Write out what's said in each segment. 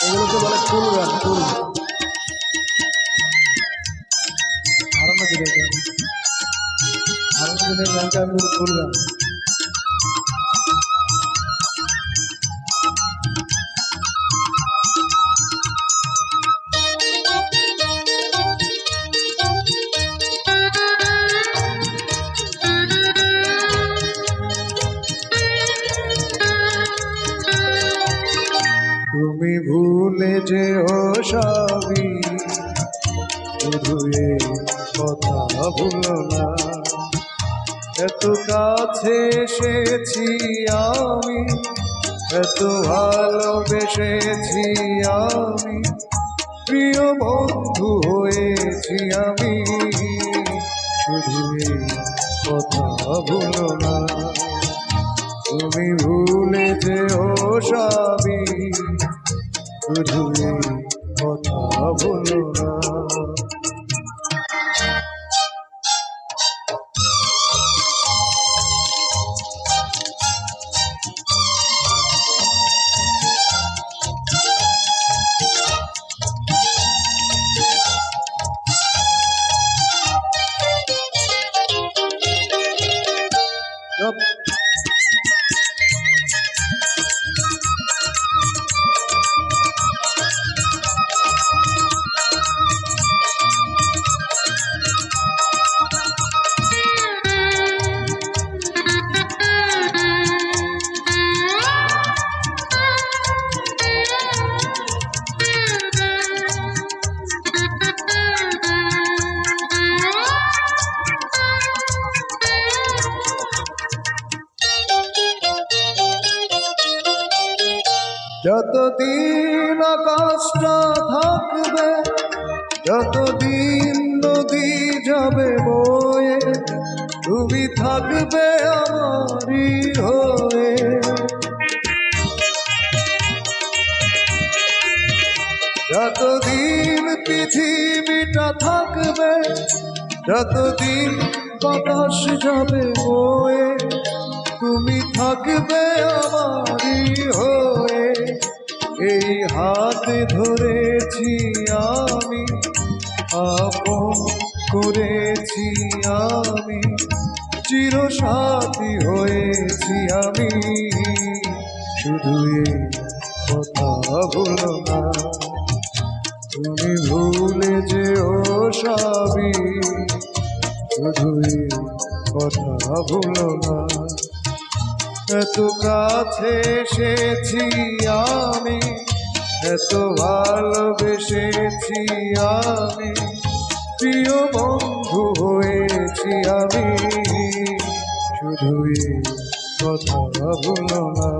এগুলোকে বলে কুল গান, কুল। হারানো দিনের গান, হারানো দিনের গানকে আমি বলি কুল গান। তুমি ভুলে যেও সবই, শুধু এই কথা ভুলো না। এত কাছে এসেছি আমি, এত ভালোবেসেছি আমি, প্রিয় বন্ধু হয়েছি আমি, শুধু এই কথা ভুলো না। তুমি ভুলে যেও সবই, শুধু এই কথা ভুলো না। যতদিন আকাশটা থাকবে, যতদিন নদী যাবে বয়ে, তুমি থাকবে আমারই হয়ে। যতদিন পৃথিবীটা থাকবে, যতদিন বাতাস যাবে বয়ে, তুমি থাকবে আমারই হয়ে। এই হাতে ধরেছি আমি, আপন করেছি আমি, চিরসাথী হয়েছি আমি, শুধু এই কথা ভুলো না। তুমি ভুলে যেও সবই, শুধু এই কথা ভুলো না। এত কাছে এসেছি আমি, এত ভালোবেসেছি আমি, প্রিয় বন্ধু হয়েছি আমি, শুধুই কথা ভুলো না।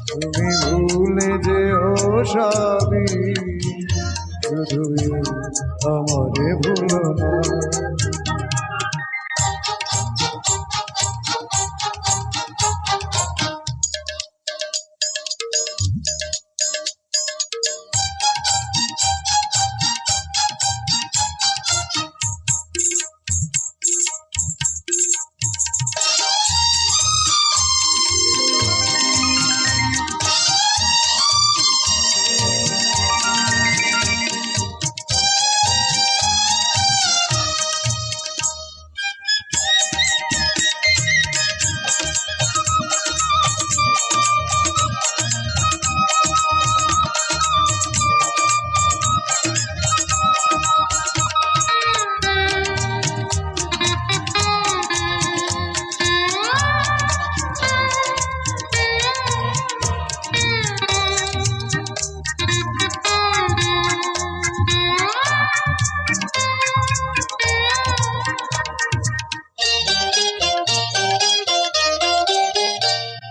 তুমি ভুলে যেও সবই, শুধুই আমারে ভুলো না।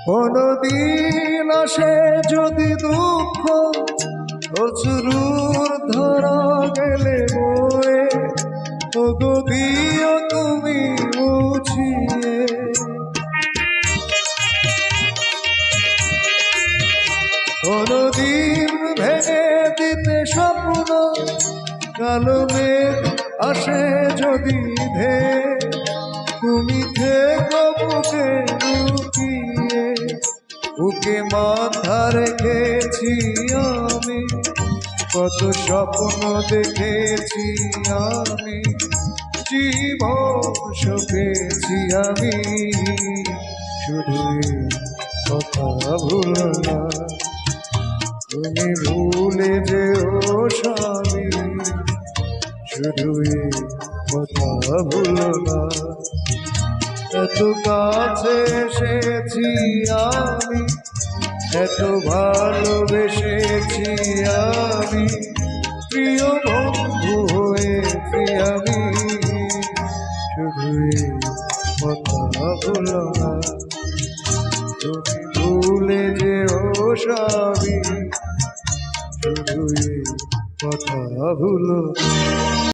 কোনদিন আসে যদি দুঃখ, অশ্রুর ধরা গেলে বয়ে, ওগো দিও তুমি মুছিয়ে। কোনদিন ভেঙে দিতে স্বপ্ন, কালো মেঘ আসে যদি ধে, তুমি থেকো বুকে লুকিয়ে। বুকে মাথা রেখেছি আমি, কত স্বপ্ন দেখেছি আমি, জীবন সপেছি আমি, শুধু কথা ভুলো না, তুমি ভুলে যেও স্বামী, শুধু কথা ভুলো না। এত কাছে এসেছি আমি, এত ভালোবেসেছি আমি, প্রিয় বন্ধু হয়েছি আমি, শুধু কথা ভুলো না, তুমি ভুলে যেও স্বামী, শুধু কথা ভুলো না।